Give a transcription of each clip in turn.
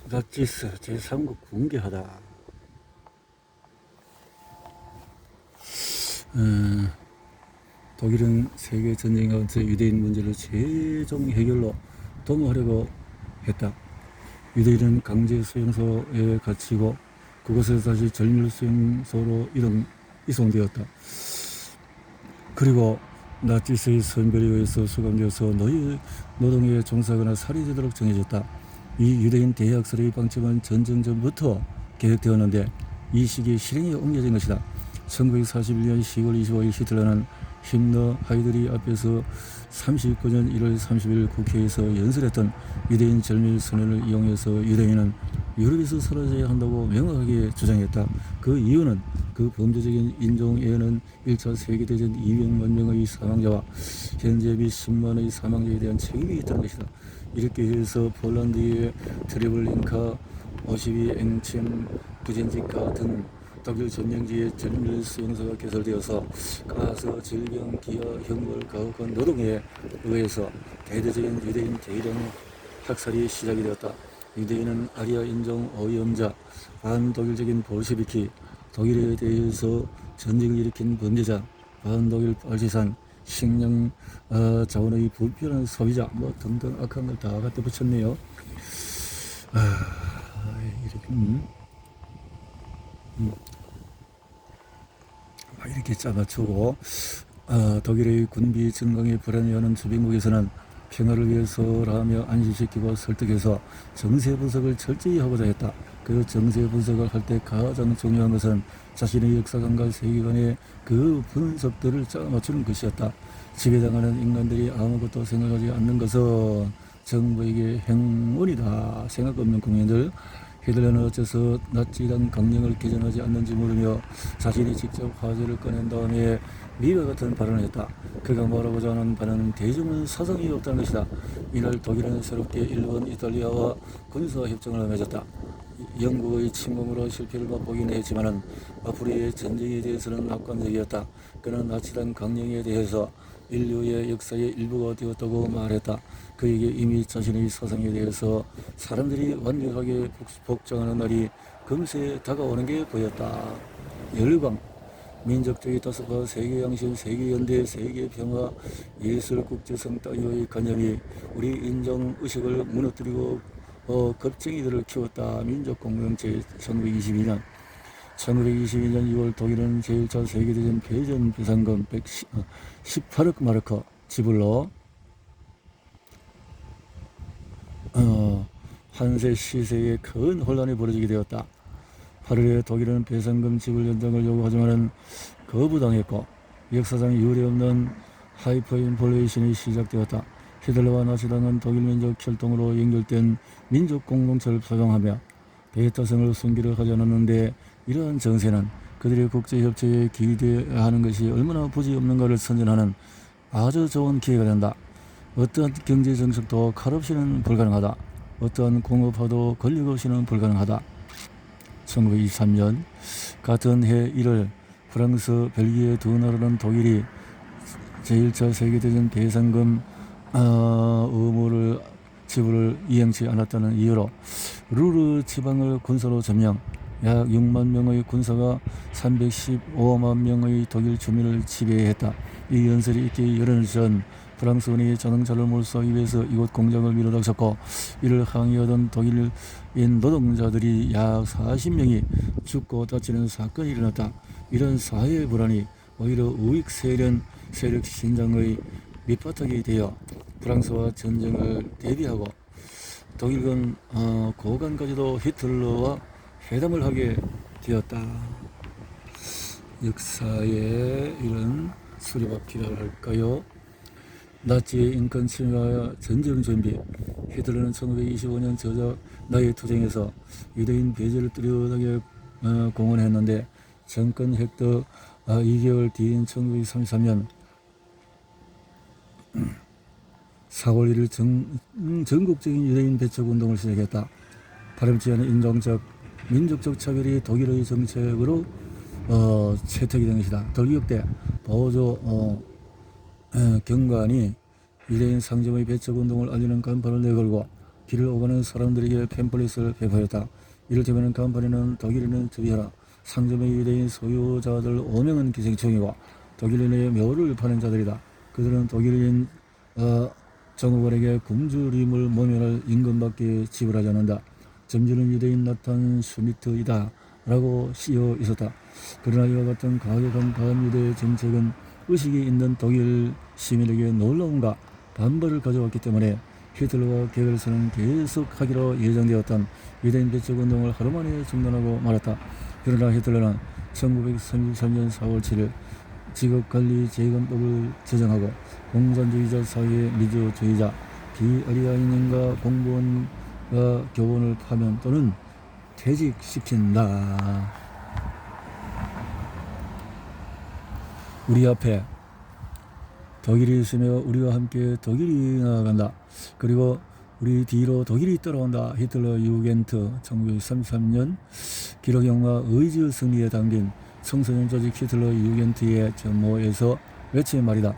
나치스 제3국 군계하다. 독일은 세계 전쟁 가운데 유대인 문제를 최종 해결로 도모하려고 했다. 유대인은 강제 수용소에 갇히고 그곳에서 다시 절밀 수용소로 이송되었다. 그리고 나치스의 선별에 의해서 수감되어서 노동에 종사하거나 살해되도록 정해졌다. 이 유대인 대학살의 방침은 전쟁 전부터 계획되었는데 이 시기에 실행에 옮겨진 것이다. 1941년 10월 25일 히틀러는 힘러 하이드리 앞에서 39년 1월 30일 국회에서 연설했던 유대인 절밀 선언을 이용해서 유대인은 유럽에서 사라져야 한다고 명확하게 주장했다. 그 이유는 그 범죄적인 인종애는 1차 세계대전 200만 명의 사망자와 현재 및 10만의 사망자에 대한 책임이 있다는 것이다. 이렇게 해서 폴란드의 트레블린카, 오시비 엥첸, 부젠지카 등 독일 점령지의 절밀 수용소가 개설되어서 가서 질병, 기아, 형벌, 가혹한 노동에 의해서 대대적인 유대인 대량 학살이 시작이 되었다. 유대인은 아리아 인종 오염자, 반독일적인 볼셰비키, 독일에 대해서 전쟁을 일으킨 범죄자, 반독일 빨치산, 식량 자원의 불필요한 소비자 뭐 등등 악한 걸 다 갖다 붙였네요. 이렇게 짜맞추고 독일의 군비 증강에 불안해하는 주변국에서는 평화를 위해서라며 안심시키고 설득해서 정세 분석을 철저히 하고자 했다. 그 정세 분석을 할 때 가장 중요한 것은 자신의 역사관과 세계관의 그 분석들을 짜맞추는 것이었다. 지배당하는 인간들이 아무것도 생각하지 않는 것은 정부에게 행운이다. 생각 없는 국민들. 히틀러는 어째서 나치당 강령을 개정하지 않는지 물으며 자신이 직접 화제를 꺼낸 다음에 미와 같은 발언을 했다. 그가 말하고자 하는 바는 대중은 사상이 없다는 것이다. 이날 독일은 새롭게 일본, 이탈리아와 군사협정을 맺었다. 영국의 침공으로 실패를 맛보긴 했지만 앞으로의 전쟁에 대해서는 낙관적이었다. 그는 나치당 강령에 대해서 인류의 역사의 일부가 되었다고 말했다. 그에게 이미 자신의 사상에 대해서 사람들이 완벽하게 복종하는 날이 금세 다가오는 게 보였다. 열광, 민족주의 다수화, 세계양심, 세계연대, 세계평화, 예술국제성 따위의 관념이 우리 인종의식을 무너뜨리고 겁쟁이들을 키웠다. 민족공동체 1922년 2월 독일은 제1차 세계대전 패전 배상금 118억 마르크 지불로 한세 시세에 큰 혼란이 벌어지게 되었다. 8월에 독일은 배상금 지불 연장을 요구하지만 거부당했고 역사상 유례없는 하이퍼인플레이션이 시작되었다. 히틀러와 나치당은 독일민족 혈통으로 연결된 민족공동체를 표방하며 배타성을 숨기려 하지 않았는데 이러한 정세는 그들의 국제협조에 기대하는 것이 얼마나 부지없는가를 선전하는 아주 좋은 기회가 된다. 어떠한 경제정책도 칼 없이는 불가능하다. 어떠한 공업화도 권력 없이는 불가능하다. 1923년 같은 해 1월 프랑스, 벨기에 두 나라는 독일이 제1차 세계대전 배상금 의무를 지불을 이행치 않았다는 이유로 루르 지방을 군사로 점령, 약 6만 명의 군사가 315만 명의 독일 주민을 지배했다. 이 연설이 있기 열흘 전 프랑스군이 자동차를 몰수하기 위해서 이곳 공장을 밀어닥쳤고 이를 항의하던 독일인 노동자들이 약 40명이 죽고 다치는 사건이 일어났다. 이런 사회 불안이 오히려 우익 세력 신장의 밑바탕이 되어 프랑스와 전쟁을 대비하고 독일군 고관까지도 히틀러와 회담을 하게 되었다. 역사에 이런 수료가 필요할까요? 나치의 인권 침해와 전쟁 준비. 히틀러는 1925년 저작 나의 투쟁에서 유대인 배제를 뚜렷하게 공언했는데 정권 획득 2개월 뒤인 1933년 4월 1일 전국적인 유대인 배척 운동을 시작했다. 바람지 않은 인종적, 민족적 차별이 독일의 정책으로 채택이 된 것이다. 돌격대 보조 경관이 유대인 상점의 배척 운동을 알리는 간판을 내걸고 길을 오가는 사람들에게 팸플릿을 배포했다. 이를테면 간판에는 독일인은 주의하라. 상점의 유대인 소유자들 5명은 기생충이고 독일인의 묘를 파는 자들이다. 그들은 독일인 정부관에게 굶주림을 모면할 임금밖에 지불하지 않는다. 점주는 유대인 나탄 슈미트이다 라고 쓰여 있었다. 그러나 이와 같은 가혹한 반유대 정책은 의식이 있는 독일 시민에게 놀라움과 반발을 가져왔기 때문에 히틀러와 게벨스는 계속하기로 예정되었던 유대인 배척 운동을 하루 만에 중단하고 말았다. 그러나 히틀러는 1933년 4월 7일 직업관리재건법을 제정하고 공산주의자 사회의 민주주의자 비아리아인과 공무원과 교원을 파면 또는 퇴직시킨다. 우리 앞에 독일이 있으며 우리와 함께 독일이 나아간다. 그리고 우리 뒤로 독일이 따라온다. 히틀러 유겐트 1933년 기록영화 의지의 승리에 담긴 청소년 조직 히틀러 유겐트의 전모에서 외친 말이다.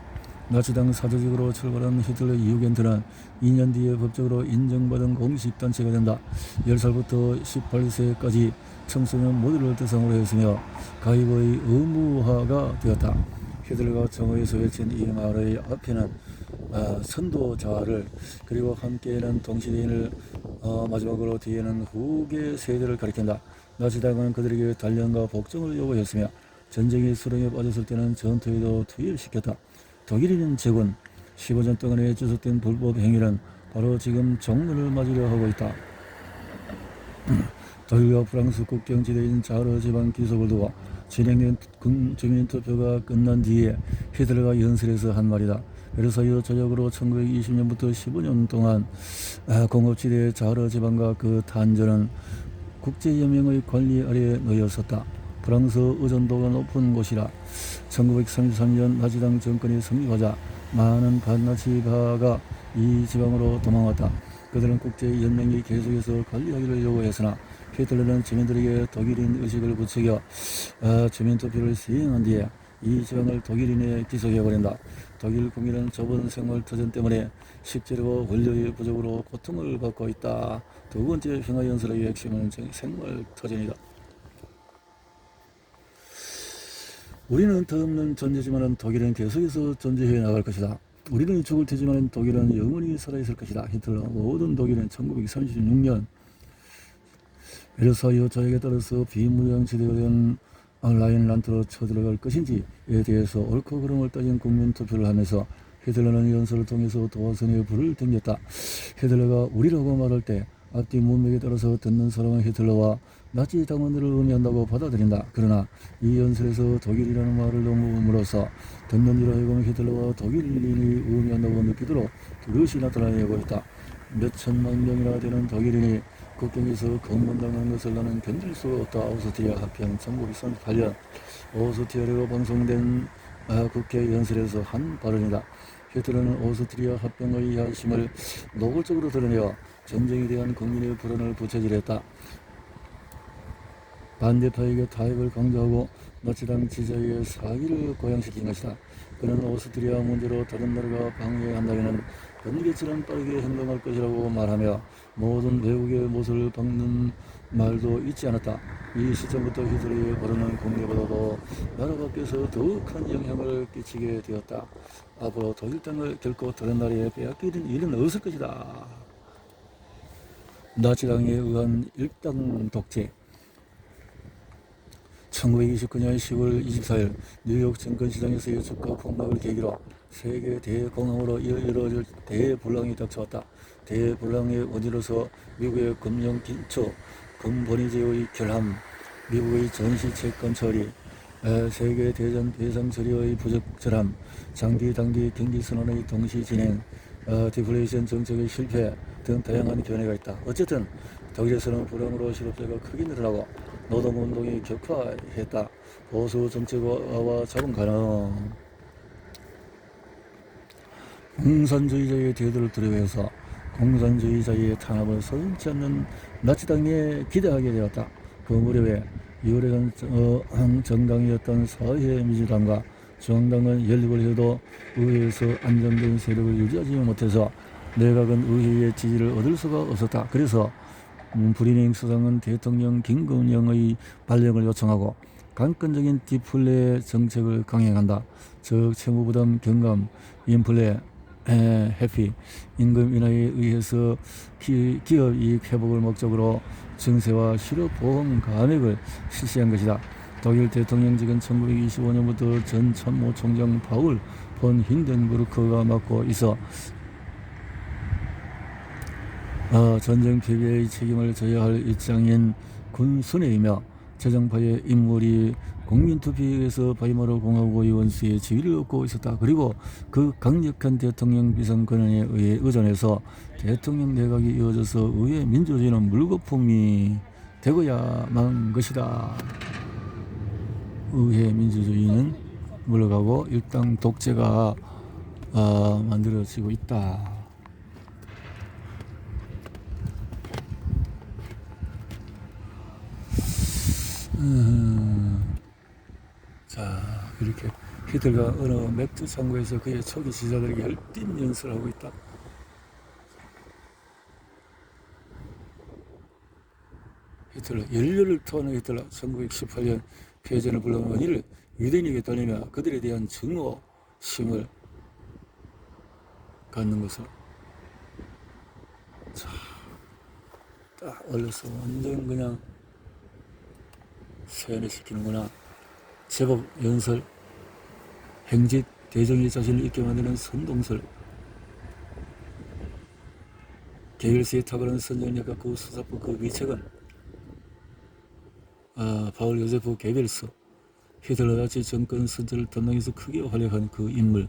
나치당 사조직으로 출발한 히틀러 유겐트는 2년 뒤에 법적으로 인정받은 공식단체가 된다. 10살부터 18세까지 청소년 모두를 대상으로 했으며 가입의 의무화가 되었다. 히틀러가 정오에서 외친 이 말의 앞에는 선도자를 그리고 함께는 동시대인을 마지막으로 뒤에는 후계 세대를 가리킨다. 나치당은 그들에게 단련과 복종을 요구했으며 전쟁이 수렁에 빠졌을 때는 전투에도 투입시켰다. 독일인 제군 15년 동안에 지속된 불법 행위는 바로 지금 종론을 맞으려 하고 있다. 독일과 프랑스 국경지대인 자르 지방 기속을 두고 진행된 주민투표가 끝난 뒤에 히틀러가 연설에서 한 말이다. 베르사유 조약으로 1920년부터 15년 동안 공업지대 자르 지방과 그 탄저는 국제연맹의 관리 아래에 놓였었다. 프랑스 의존도가 높은 곳이라 1933년 나치당 정권이 성립하자 많은 반나치파가 이 지방으로 도망왔다. 그들은 국제연맹이 계속해서 관리하기를 요구했으나 히틀러는 주민들에게 독일인 의식을 부추겨 주민투표를 시행한 뒤에 이 지방을 독일인에 기속해버린다. 독일 국민은 좁은 생활 터전 때문에 식재료와 원료의 부족으로 고통을 받고 있다. 두 번째 평화연설의 핵심은 생활 터전이다. 우리는 터없는 존재지만 독일은 계속해서 존재해 나갈 것이다. 우리는 죽을 테지만 독일은 영원히 살아있을 것이다. 히틀러 모든 독일은 1936년 베르사유 조약에 따라서 비무장지대가 된 라인란트로 쳐들어갈 것인지에 대해서 옳고 그름을 따진 국민투표를 하면서 히틀러는 연설을 통해서 도화선에 불을 던졌다. 히틀러가 우리라고 말할 때 앞뒤 문맥에 따라서 듣는 사람은 히틀러와 나치 당원들을 의미한다고 받아들인다. 그러나 이 연설에서 독일이라는 말을 넘음으로써 듣는 이로 하여금 히틀러와 독일인이 의미한다고 느끼도록 그것이 나타나려고 했다. 몇 천만 명이나 되는 독일인이 국경에서 검문당하는 것을 나는 견딜 수 없다. 오스트리아 합평 1938년 오스트리아로 방송된 국회 연설에서 한 발언이다. 히틀러는 오스트리아 합병의 야심을 노골적으로 드러내어 전쟁에 대한 국민의 불안을 부채질했다. 반대파에게 타협을 강조하고 나치당 지지자의 사기를 고양시킨 것이다. 그는 오스트리아 문제로 다른 나라가 방해한다면 번개처럼 빠르게 행동할 것이라고 말하며 모든 외국의 못을 박는 말도 잊지 않았다. 이 시점부터 히틀러의 발언은 국내보다도 나라 밖에서 더욱 큰 영향을 끼치게 되었다. 앞으로 독일 땅을 결코 다른 나라에 빼앗기는 일은 없을 것이다. 나치당에 의한 일당 독재 1929년 10월 24일 뉴욕 증권시장에서의 주가 폭락을 계기로 세계 대공황으로 이어질 대불황이 닥쳐왔다. 대불황의 원인으로서 미국의 금융기초, 금본위제의 결함, 미국의 전시채권 처리, 세계대전 배상 처리의 부적절함, 장기 단기 경기선언의 동시 진행, 디플레이션 정책의 실패 등 다양한 견해가 있다. 어쨌든 독일에서는 불황으로 실업자가 크게 늘어나고 노동운동이 격화했다. 보수 정책화와 자본 가능. 공산주의자의 대도를 두려워해서 공산주의자의 탄압을 서슴지 않는 나치당에 기대하게 되었다. 그 무렵에 유력한 정당이었던 사회민주당과 중앙당은 연립을 해도 의회에서 안정된 세력을 유지하지 못해서 내각은 의회의 지지를 얻을 수가 없었다. 그래서 브리닝 수상은 대통령 김건영의 발령을 요청하고 강권적인 디플레 정책을 강행한다. 즉 채무부담 경감, 인플레 회피, 임금 인하에 의해서 기업 이익 회복을 목적으로 증세와 실업보험 감액을 실시한 것이다. 독일 대통령직은 1925년부터 전 참모총장 파울 폰 힌덴부르크가 맡고 있어 전쟁 패배의 책임을 져야 할 입장인 군순회이며 재정파의 인물이 국민투표에서 바이마르 공화국의 원수의 지위를 얻고 있었다. 그리고 그 강력한 대통령 비상 권한에 의해 의존해서 대통령 내각이 이어져서 의회 민주주의는 물거품이 되고야만 것이다. 의회 민주주의는 물러가고 일당 독재가 만들어지고 있다. 자, 이렇게 히틀러가 어느 맥주 창고에서 그의 초기 지자들에게 열띤 연설을 하고 있다. 히틀러, 연료를 토하는 히틀러, 1918년 폐전을 불러온 원인을 유대인에게 돌리며 그들에 대한 증오심을 갖는 것을 딱 얼려서 완전 그냥 세뇌시키는구나. 제법 연설, 행짓, 대정의 자신을 잊게 만드는 선동설, 게벨스의 탁월한 선정력과 그 수사법 그 위책은 바울 요세프 게벨스, 히틀러 나치 정권 선전을 담당해서 크게 활약한 그 인물,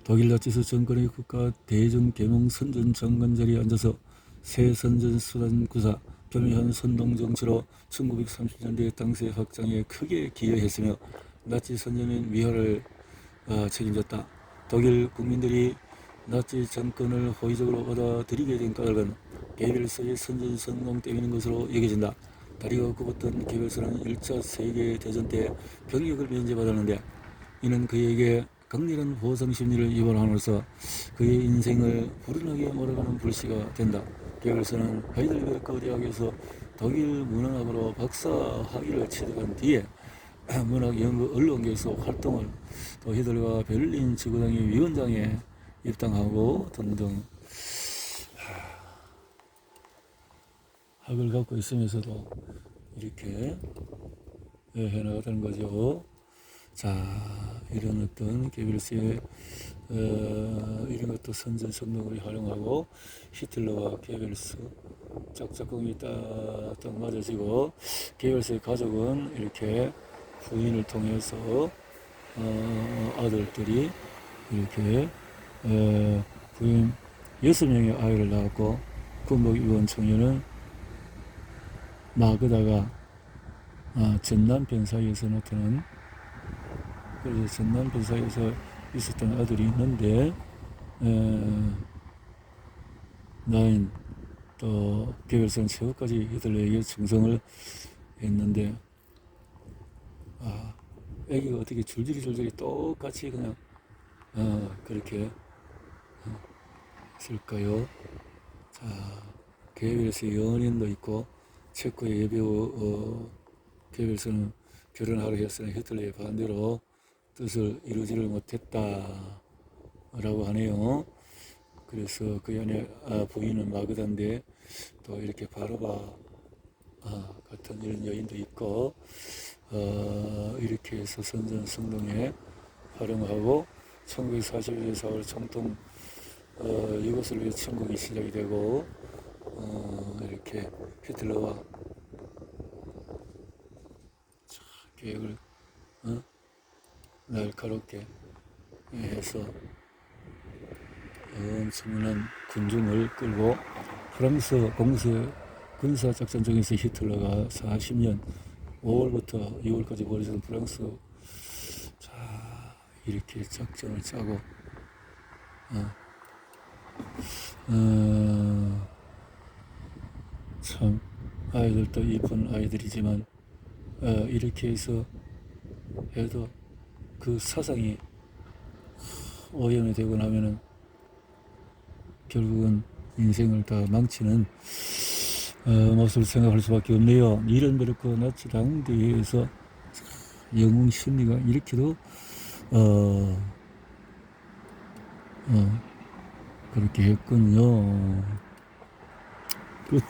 독일 나치스 정권의 국가 대정 계몽 선전 장관 자리에 앉아서 새 선전 수단 구사, 교묘한 선동 정치로 1930년대 당세 확장에 크게 기여했으며 나치 선전의 위화를 책임졌다. 독일 국민들이 나치 정권을 호의적으로 받아들이게 된 까닭은 게벨스의 선전 성공 때문인 것으로 여겨진다. 다리가 굽었던 게벨스는 1차 세계대전 때 병역을 면제받았는데 이는 그에게 강렬한 보상 심리를 유발함으로써 그의 인생을 불운하게 몰아가는 불씨가 된다. 게벨스는 하이델베르크 대학에서 독일 문학으로 박사 학위를 취득한 뒤에 문학 연구 언론계에서 활동을, 또 히틀러가 베를린 지구당의 위원장에 입당하고 등등 학을 갖고 있으면서도 이렇게 해나가는 거죠. 자, 이런 어떤 게벨스의 이런 것도 선전성능을 활용하고 히틀러와 게벨스 짝짝꿍이 딱 맞아지고, 게벨스의 가족은 이렇게 부인을 통해서 아들들이 이렇게 부인 6명의 아이를 낳았고, 군복입원 청년은 마그다가 전 남편 사이에서 나타난, 그래서 전 남편 사이에서 있었던 아들이 있는데 나인 또 게벨스는 최후까지 히틀러에게 충성을 했는데 애기가 어떻게 줄줄이 똑같이 그냥 그렇게 했을까요? 자, 게벨스의 연인도 있고 체코의 여배우 게벨스는 결혼하려 했으나 히틀러의 반대로 뜻을 이루지를 못했다 라고 하네요. 그래서 그 안에 부인은 마그다인데 또 이렇게 바르바 같은 이런 여인도 있고 이렇게 해서 선전성동에 활용하고 1941년 4월 총통 유고슬비아 침공이 시작이 되고 이렇게 히틀러와 계획을 날카롭게 해서 엄청난 군중을 끌고 프랑스 공세 군사작전 중에서 히틀러가 40년 5월부터 6월까지 벌여진 프랑스, 자, 이렇게 작전을 짜고 참 아이들도 이쁜 아이들이지만 이렇게 해서 해도 그 사상이 오염이 되고 나면은 결국은 인생을 다 망치는 모습을 생각할 수밖에 없네요. 니른베르크 나치 당대에서 영웅 심리가 이렇게도 그렇게 했군요. 끝.